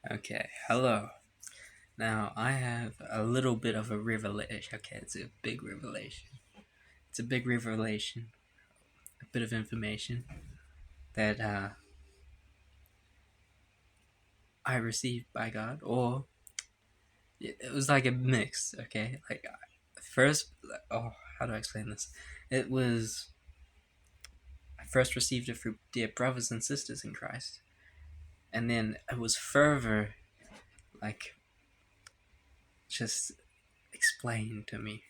Okay, hello. Now, I have a little bit of a revelation. Okay, it's a big revelation. It's a big revelation. A bit of information that I received by God, or it was like a mix. Okay, like first, oh, how do I explain this? It was I first received it through dear brothers and sisters in Christ, and then it was further, like, just explained to me.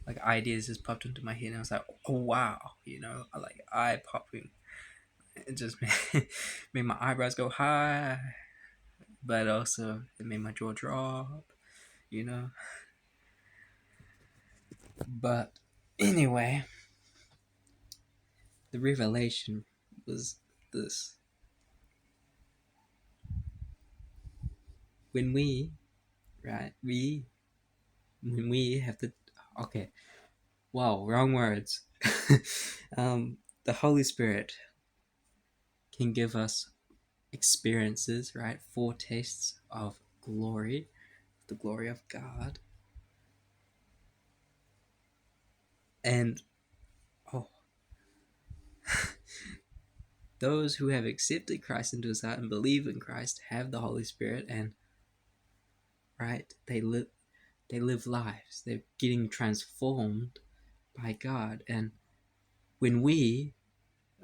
Like ideas just popped into my head, and I was like, "Oh wow," like eye popping. It just made my eyebrows go high, but also it made my jaw drop. You know. But anyway, the revelation was this: when we, right, when we have the okay, wow, wrong words. The Holy Spirit can give us experiences, right? Foretastes of glory, the glory of God. And oh, those who have accepted Christ into his heart and believe in Christ have the Holy Spirit, and right, they live lives. They're getting transformed by God. And when we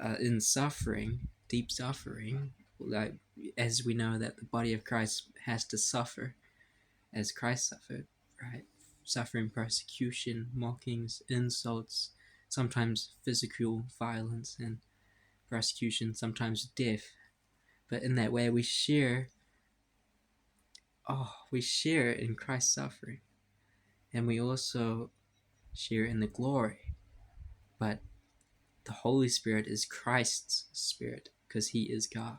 are in suffering, deep suffering, like as we know that the body of Christ has to suffer as Christ suffered, right? Suffering persecution, mockings, insults, sometimes physical violence and persecution, sometimes death. But in that way, we share in Christ's suffering, and we also share in the glory. But the Holy Spirit is Christ's Spirit because He is God.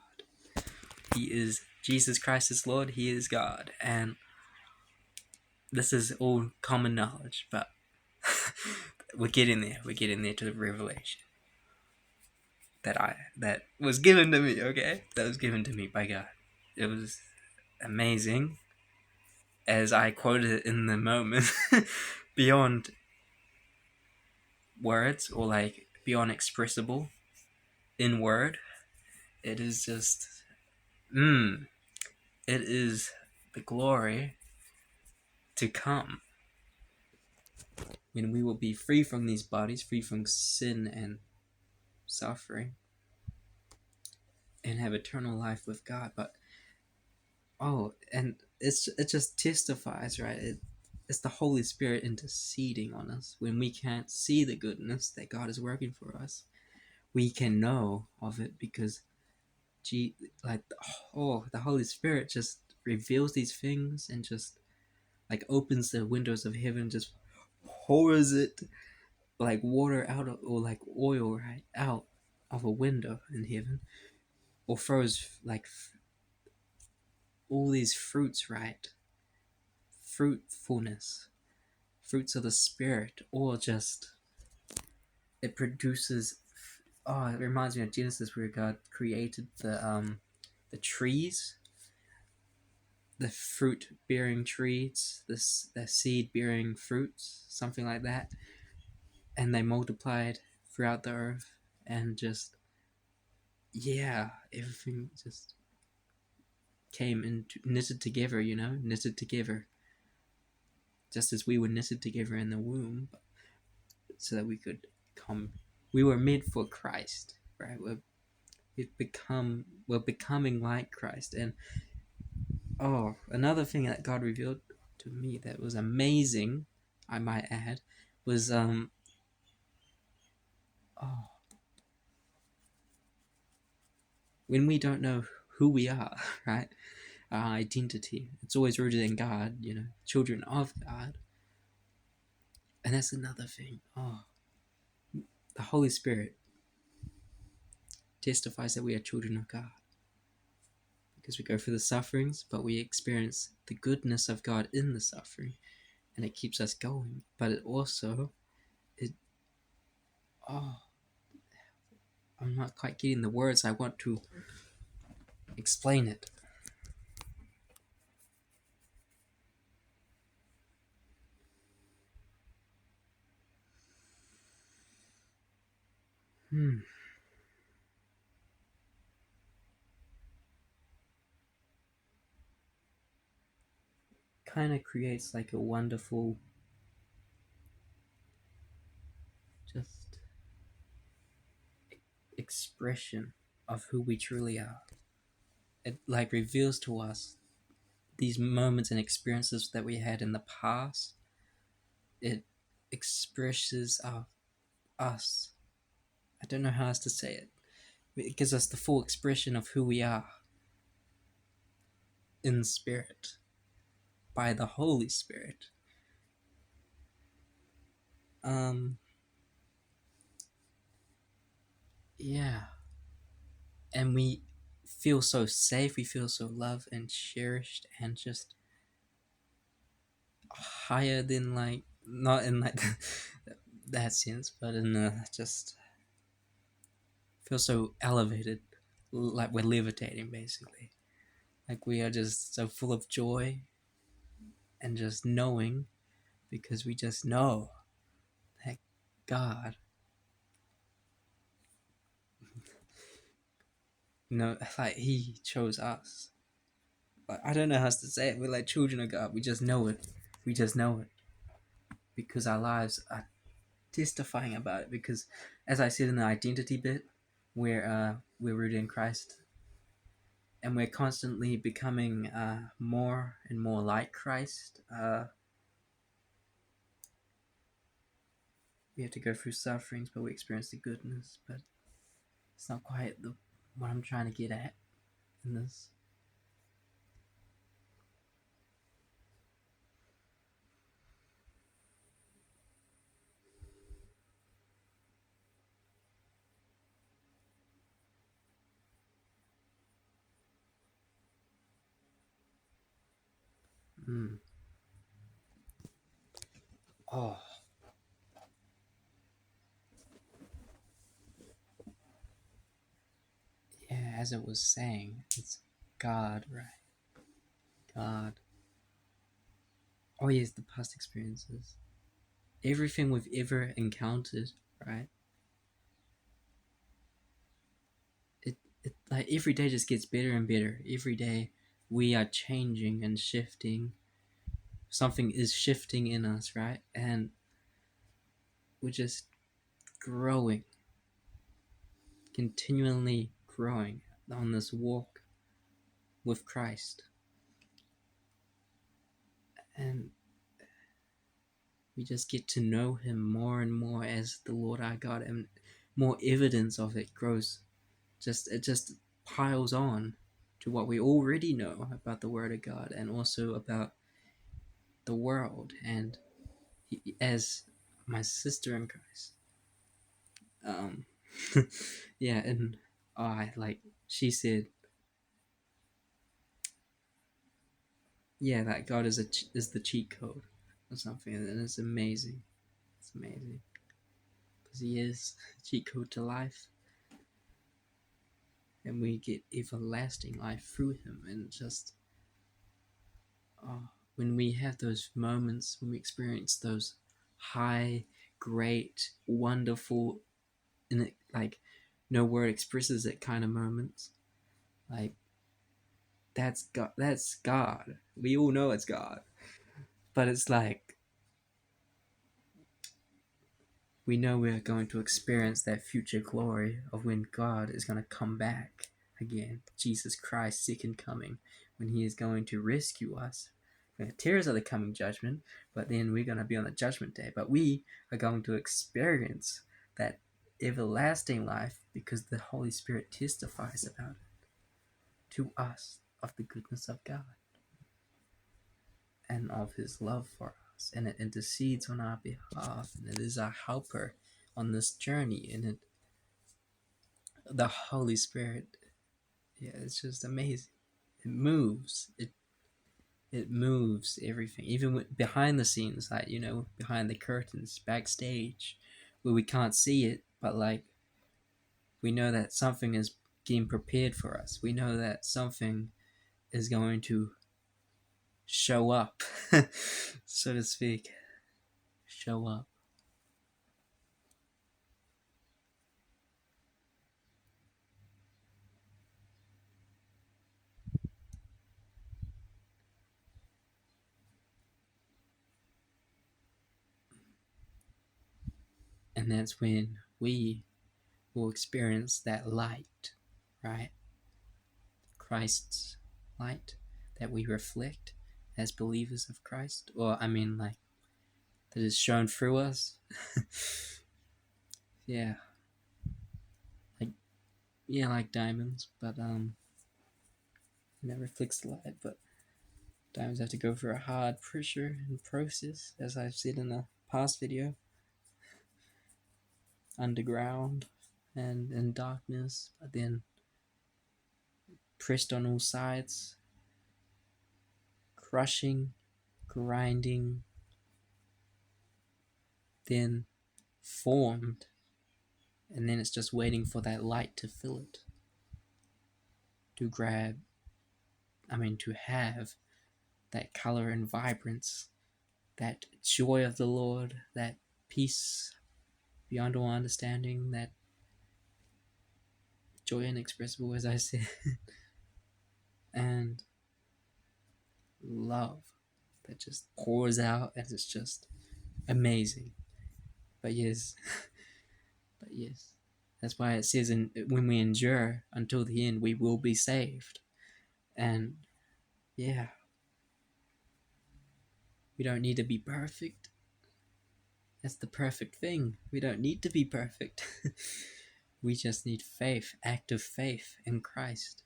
He is Jesus Christ is Lord. He is God, and this is all common knowledge. But we're getting there. We're getting there to the revelation that was given to me. Okay, that was given to me by God. It was amazing, as I quoted it in the moment, beyond words, or like beyond expressible in word. It is just, it is the glory to come when we will be free from these bodies, free from sin and suffering, and have eternal life with God. But and it just testifies, right? It's the Holy Spirit interceding on us when we can't see the goodness that God is working for us. We can know of it because like the Holy Spirit just reveals these things and just like opens the windows of heaven, just pours it like water out of, or like oil right out of a window in heaven, or throws like all these fruits, right? Fruitfulness, fruits of the Spirit, or just it produces. Oh, it reminds me of Genesis where God created the trees, the fruit bearing trees, the seed bearing fruits, something like that, and they multiplied throughout the earth, and just yeah, everything just came into knitted together, knitted together, just as we were knitted together in the womb, so that we could come. We were made for Christ, right? We're becoming like Christ. And another thing that God revealed to me that was amazing, I might add, was oh when we don't know who we are, right? Our identity. It's always rooted in God, children of God. And that's another thing. The Holy Spirit testifies that we are children of God because we go through the sufferings, but we experience the goodness of God in the suffering, and it keeps us going. But it also, it oh, I'm not quite getting the words I want to explain it. kind of creates like a wonderful just expression of who we truly are. It like reveals to us these moments and experiences that we had in the past. It expresses us. I don't know how else to say it. It gives us the full expression of who we are in spirit by the Holy Spirit. Um, yeah, and we feel so safe. We feel so loved and cherished, and just higher than like not in like that sense, but in just feel so elevated, like we're levitating basically. Like we are just so full of joy and just knowing, because we just know that God, like He chose us. Like, I don't know how else to say it. We're like children of God. We just know it. We just know it because our lives are testifying about it. Because, as I said in the identity bit, we're rooted in Christ, and we're constantly becoming more and more like Christ. We have to go through sufferings, but we experience the goodness. But it's not quite what I'm trying to get at in this. Mm. Oh, yeah, as it was saying, it's God, right? God. Oh, yes, the past experiences. Everything we've ever encountered, right? It like every day just gets better and better. Every day we are changing and shifting. Something is shifting in us, right? And we're just growing, continually growing on this walk with Christ. And we just get to know Him more and more as the Lord our God, and more evidence of it grows. It just piles on to what we already know about the Word of God, and also about the world. And as my sister in Christ, um, yeah, and I like she said, yeah, that God is the cheat code or something, and it's amazing. It's amazing because He is a cheat code to life, and we get everlasting life through Him. And just when we have those moments, when we experience those high, great, wonderful, and it, like no word expresses it kind of moments, like that's God. That's God. We all know it's God, but it's like we know we're going to experience that future glory of when God is going to come back again. Jesus Christ's second coming, when He is going to rescue us. The tears are the coming judgment, but then we're going to be on the judgment day. But we are going to experience that everlasting life because the Holy Spirit testifies about it to us of the goodness of God and of His love for us, and it intercedes on our behalf, and it is our helper on this journey. And the Holy Spirit, yeah, it's just amazing. It moves. It moves everything, even behind the scenes, like behind the curtains, backstage, where we can't see it, but like we know that something is getting prepared for us. We know that something is going to show up, so to speak. Show up. And that's when we will experience that light, right? Christ's light that we reflect as believers of Christ, or I mean, like, that is shown through us. Yeah, like, yeah, like diamonds, but it never reflects the light. But diamonds have to go through a hard pressure and process, as I've said in a past video, underground and in darkness, but then pressed on all sides, crushing, grinding, then formed, and then it's just waiting for that light to fill it, to have that color and vibrance, that joy of the Lord, that peace beyond all understanding, that joy inexpressible, as I said, and love that just pours out, and it's just amazing. But yes, that's why it says, when we endure until the end, we will be saved. And yeah, we don't need to be perfect. That's the perfect thing. We don't need to be perfect. We just need faith, active faith in Christ.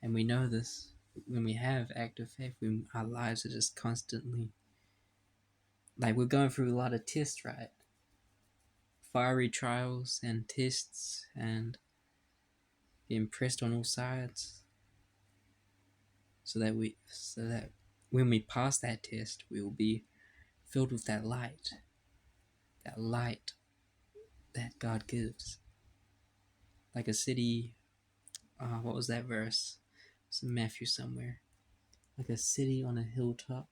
And we know this. When we have active faith, our lives are just constantly, like, we're going through a lot of tests, right? Fiery trials and tests, and being pressed on all sides, so that when we pass that test, we will be filled with that light that God gives. Like a city, what was that verse? It's in Matthew somewhere. Like a city on a hilltop.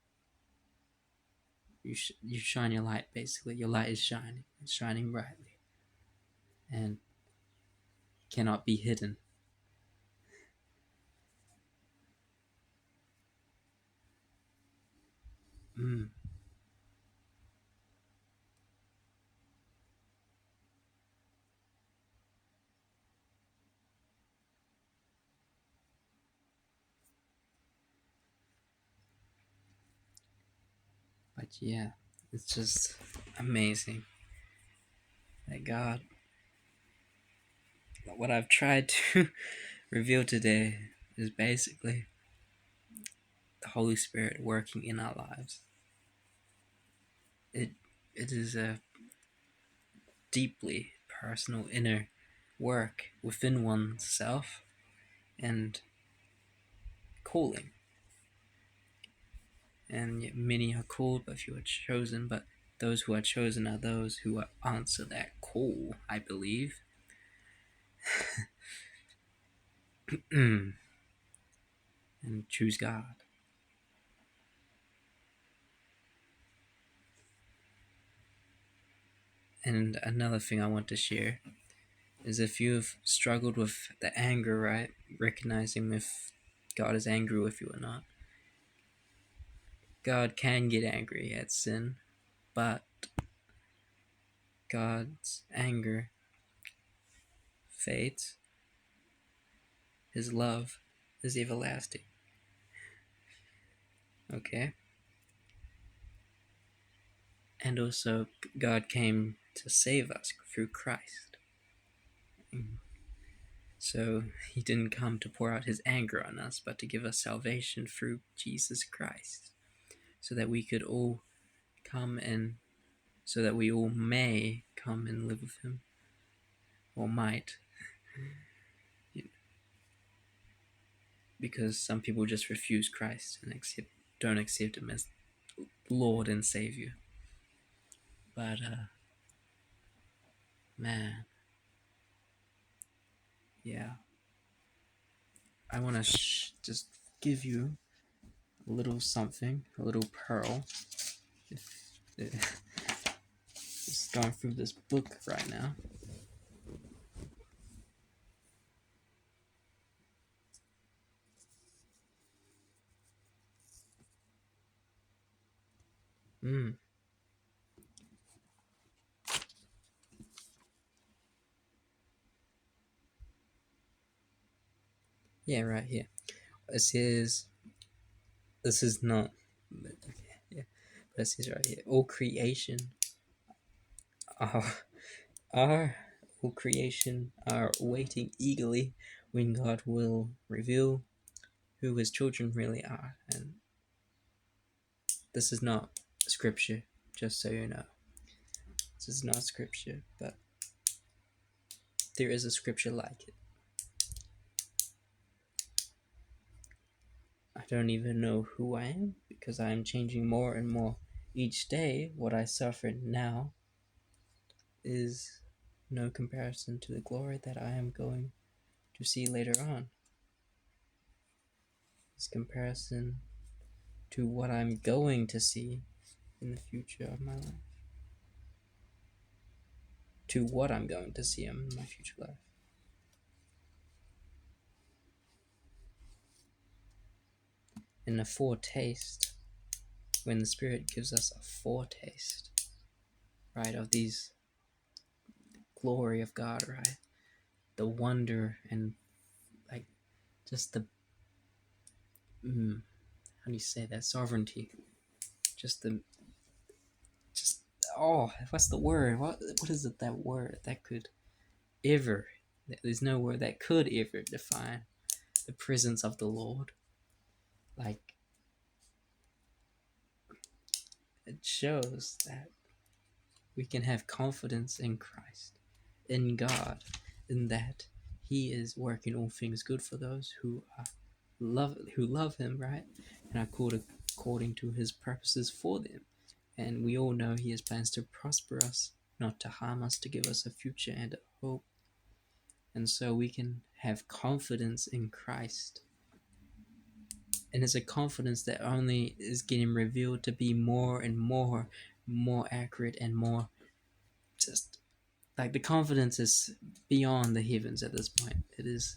You shine your light, basically. Your light is shining. It's shining brightly. And cannot be hidden. But yeah, it's just amazing that God, what I've tried to reveal today is basically the Holy Spirit working in our lives. It is a deeply personal inner work within oneself and calling. And yet many are called, but few are chosen. But those who are chosen are those who answer that call, I believe. And choose God. And another thing I want to share is, if you've struggled with the anger, right? Recognizing if God is angry with you or not. God can get angry at sin, but God's anger fades. His love is everlasting. Okay? And also, God came to save us through Christ. So he didn't come to pour out his anger on us, but to give us salvation through Jesus Christ, so that we could all so that we all may come and live with him, or might, because some people just refuse Christ and don't accept him as Lord and Savior. But man, yeah, I want to just give you a little something, a little pearl. Just going through this book right now. Yeah, right here. It says, this is not, but okay, yeah, but it says right here, are, are all creation are waiting eagerly when God will reveal who his children really are. And this is not scripture, just so you know. This is not scripture, but there is a scripture like it. I don't even know who I am, because I am changing more and more each day. What I suffer now is no comparison to the glory that I am going to see later on. It's comparison to what I'm going to see in the future of my life. To what I'm going to see in my future life. And a foretaste, when the Spirit gives us a foretaste, right, of these glory of God, right? The wonder and like just the how do you say that, sovereignty, just the just oh, what's the word, what is it, that word that could ever, there's no word that could ever define the presence of the Lord. Like, it shows that we can have confidence in Christ, in God, in that he is working all things good for those who love him, right, and are called according to his purposes for them. And we all know he has plans to prosper us, not to harm us, to give us a future and a hope. And so we can have confidence in Christ. And it's a confidence that only is getting revealed to be more and more accurate, and more just like, the confidence is beyond the heavens at this point. It is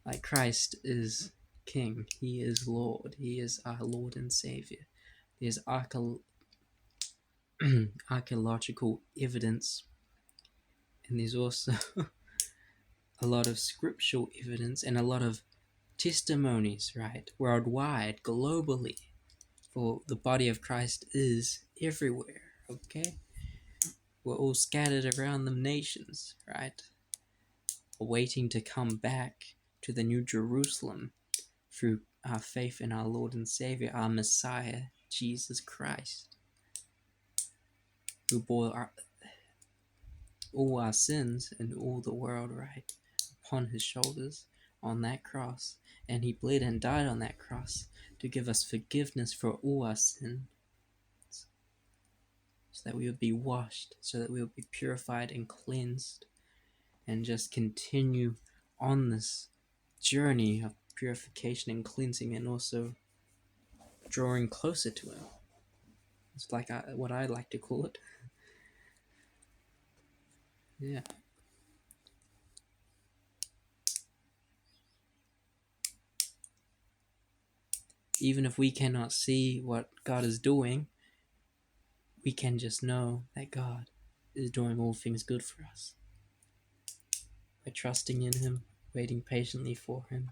like Christ is King. He is Lord. He is our Lord and Savior. There's archaeological evidence, and there's also a lot of scriptural evidence and a lot of testimonies, right, worldwide, globally, for the body of Christ is everywhere, okay? We're all scattered around the nations, right? Waiting to come back to the New Jerusalem through our faith in our Lord and Savior, our Messiah, Jesus Christ, who bore all our sins and all the world, right, upon his shoulders on that cross. And he bled and died on that cross to give us forgiveness for all our sins, so that we would be washed, so that we would be purified and cleansed, and just continue on this journey of purification and cleansing, and also drawing closer to him. It's like what I like to call it. Yeah. Even if we cannot see what God is doing, we can just know that God is doing all things good for us. By trusting in him, waiting patiently for him.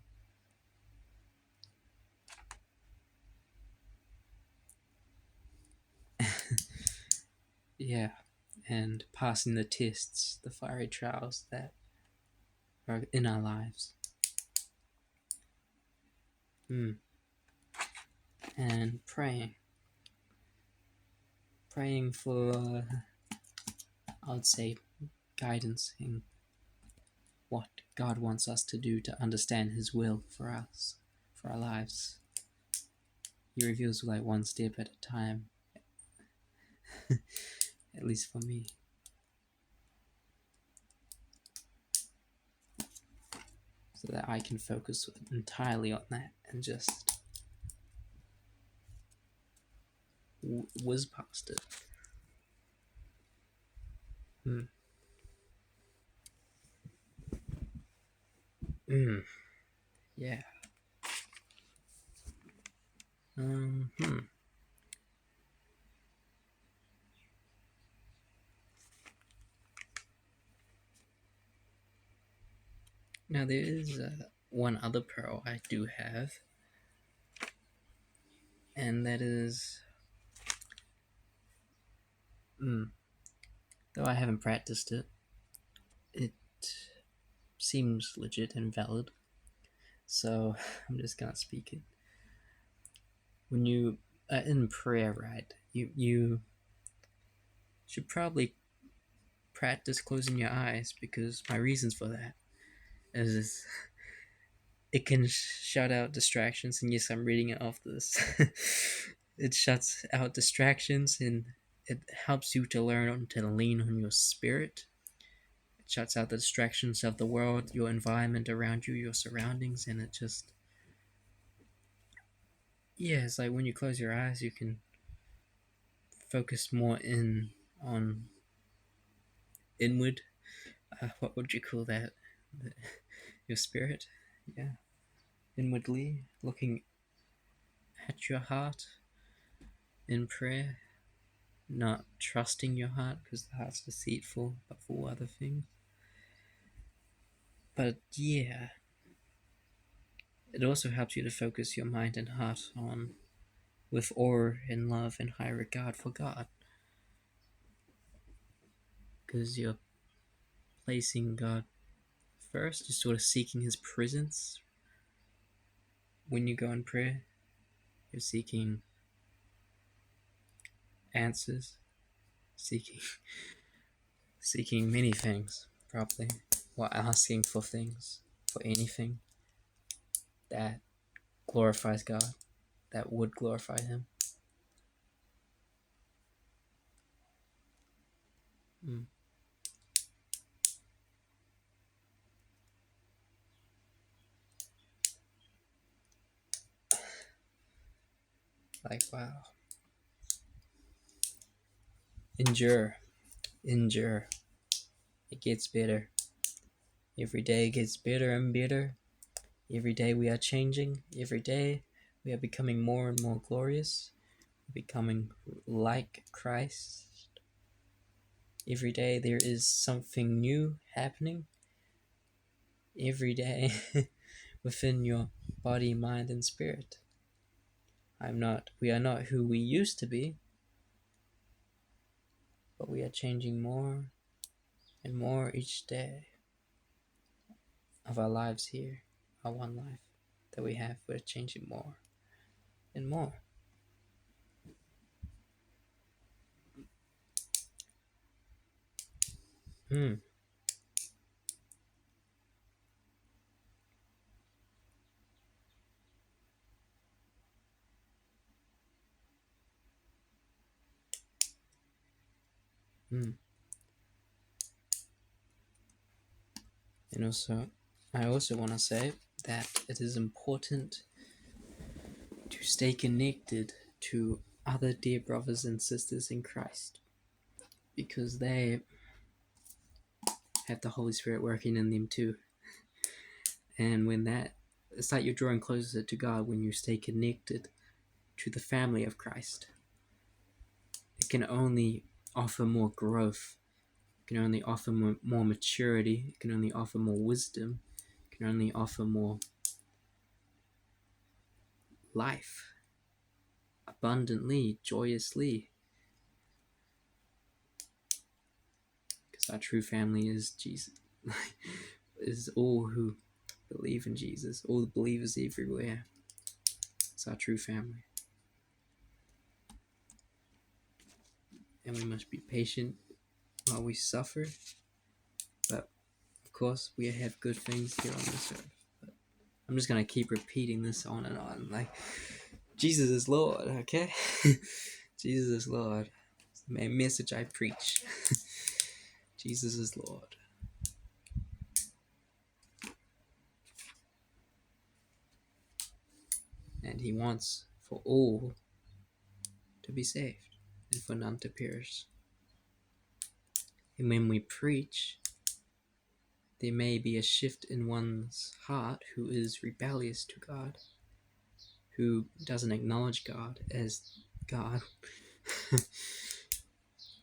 Yeah. And passing the tests, the fiery trials that are in our lives. And praying for, I would say, guidance in what God wants us to do to understand his will for us, for our lives. He reveals like one step at a time, at least for me. So that I can focus entirely on that and just whiz past it. Yeah. Now there is one other pearl I do have, and that is, though I haven't practiced it, it seems legit and valid. So I'm just gonna speak it. When you are in prayer, right, you should probably practice closing your eyes, because my reasons for that is it can shut out distractions. And yes, I'm reading it off this. It shuts out distractions, and it helps you to learn to lean on your spirit. It shuts out the distractions of the world, your environment around you, your surroundings, and it just, yeah, it's like when you close your eyes, you can focus more in on inward. What would you call that? Your spirit, yeah. Inwardly looking at your heart in prayer, not trusting your heart, because the heart's deceitful but full of other things. But yeah, it also helps you to focus your mind and heart on with awe and love and high regard for God, because you're placing God first. You're sort of seeking His presence when you go in prayer. You're seeking answers, seeking many things, probably, while asking for things, for anything that glorifies God, that would glorify Him. Like, wow. Endure. It gets better. Every day it gets better and better. Every day we are changing. Every day we are becoming more and more glorious, becoming like Christ. Every day there is something new happening. Every day within your body, mind, and spirit. We are not who we used to be, but we are changing more and more each day of our lives here, our one life that we have. We're changing more and more. And also, I also want to say that it is important to stay connected to other dear brothers and sisters in Christ, because they have the Holy Spirit working in them too. And when that, it's like you're drawing closer to God when you stay connected to the family of Christ. It can only offer more growth. It can only offer more maturity. It can only offer more wisdom. It can only offer more life abundantly, joyously. Because our true family is Jesus. Is all who believe in Jesus, all the believers everywhere. It's our true family. And we must be patient while we suffer. But of course, we have good things here on this earth. But I'm just going to keep repeating this on and on. Like, Jesus is Lord, okay? Jesus is Lord. It's the main message I preach. Jesus is Lord. And He wants for all to be saved and for none to perish. And when we preach, there may be a shift in one's heart who is rebellious to God, who doesn't acknowledge God as God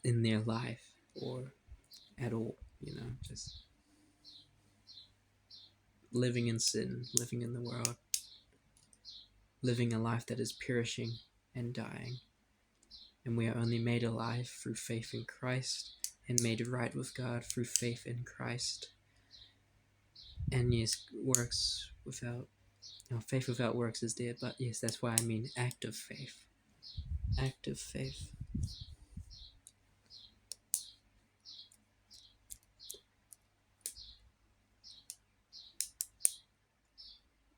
in their life or at all, just living in sin, living in the world, living a life that is perishing and dying. And we are only made alive through faith in Christ and made right with God through faith in Christ. And yes, works without, faith without works is dead, but yes, that's why I mean active faith. Active faith.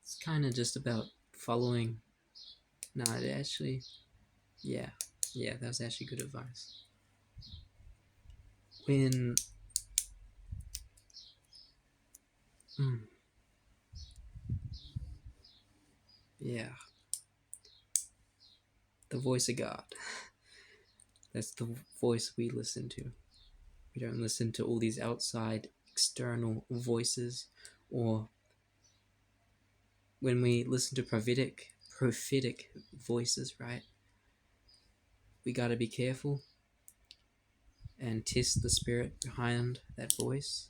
It's kind of just about following. No, it actually, yeah, that was actually good advice. When, yeah, the voice of God. That's the voice we listen to. We don't listen to all these outside external voices, or when we listen to prophetic voices, right? We got to be careful and test the spirit behind that voice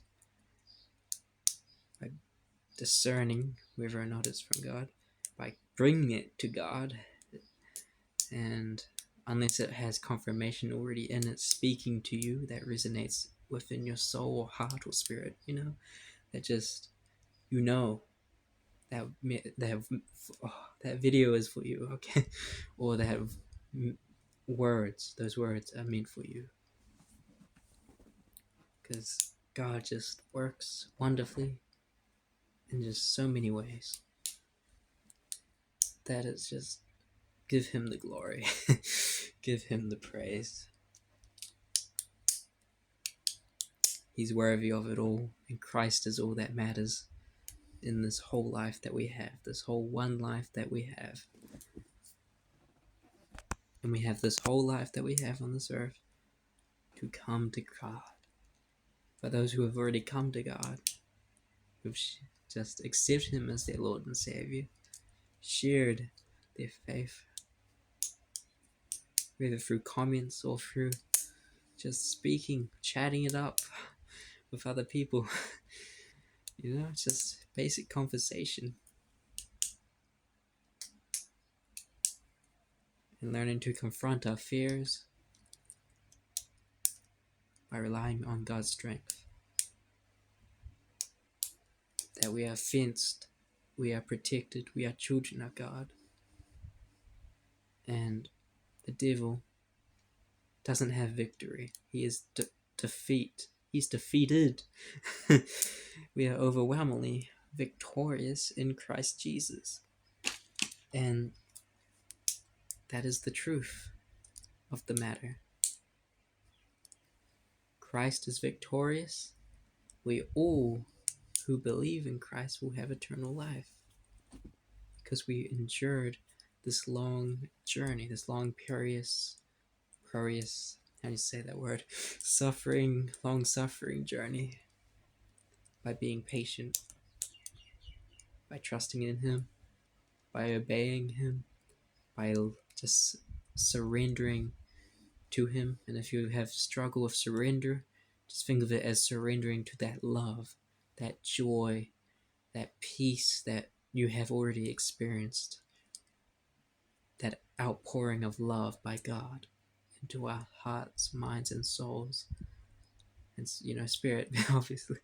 by discerning whether or not it's from God, by bringing it to God, and unless it has confirmation already in it speaking to you that resonates within your soul or heart or spirit, that just, that that video is for you, okay? Or that those words are meant for you. Because God just works wonderfully in just so many ways that it's just, give him the glory. Give him the praise. He's worthy of it all, and Christ is all that matters in this whole life that we have, this whole one life that we have. And we have this whole life that we have on this earth to come to God. For those who have already come to God, who've just accepted him as their Lord and Savior, shared their faith, whether through comments or through just speaking, chatting it up with other people. Just basic conversation. And learning to confront our fears by relying on God's strength. That we are fenced, we are protected, we are children of God. And the devil doesn't have victory. He is defeat. He's defeated. We are overwhelmingly victorious in Christ Jesus. And that is the truth of the matter. Christ is victorious. We all who believe in Christ will have eternal life, because we endured this long journey, this long perilous, how do you say that word? Long suffering journey, by being patient, by trusting in him, by obeying him, by just surrendering to him. And if you have struggle with surrender, just think of it as surrendering to that love, that joy, that peace that you have already experienced, that outpouring of love by God into our hearts, minds, and souls. And, spirit, obviously,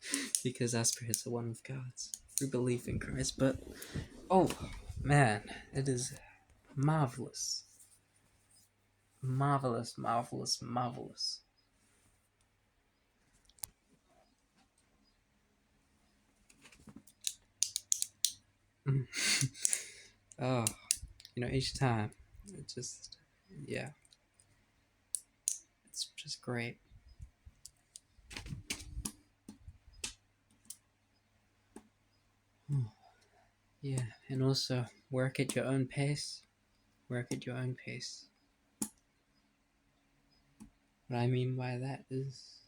because our spirits are one with God's through belief in Christ. But, oh, man, it is marvelous. Marvelous, marvelous, marvelous. Oh, each time, it just, yeah, it's just great. Yeah, and also work at your own pace. Work at your own pace. What I mean by that is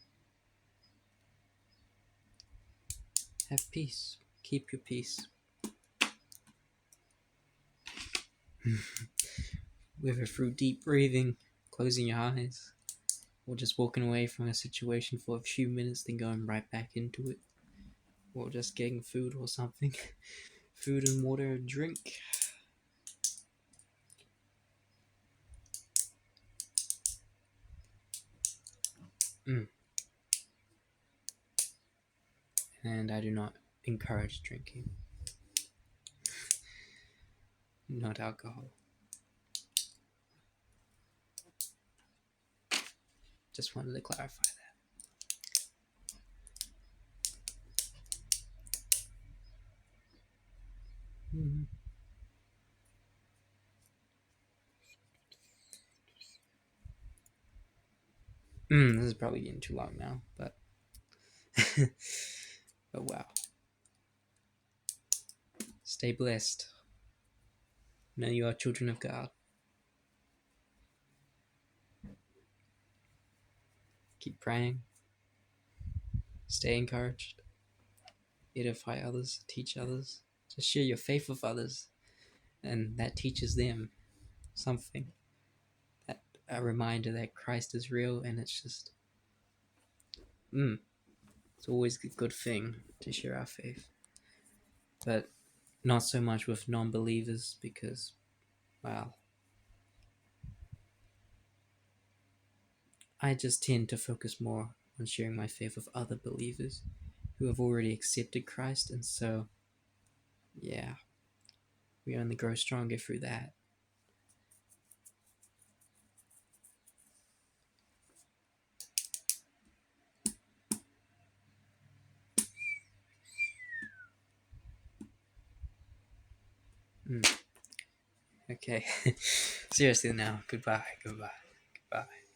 have peace. Keep your peace. Whether through deep breathing, closing your eyes, or just walking away from a situation for a few minutes, then going right back into it. or just getting food or something. Food and water, drink. Mm. And I do not encourage drinking, not alcohol. Just wanted to clarify that. This is probably getting too long now, but but wow. Stay blessed. Know you are children of God. Keep praying. Stay encouraged. Edify others. Teach others. Just share your faith with others, and that teaches them something. That a reminder that Christ is real, and it's just it's always a good thing to share our faith, but not so much with non-believers because, well, I just tend to focus more on sharing my faith with other believers who have already accepted Christ, and so, yeah, we only grow stronger through that. Okay. Seriously now. Goodbye. Goodbye. Goodbye.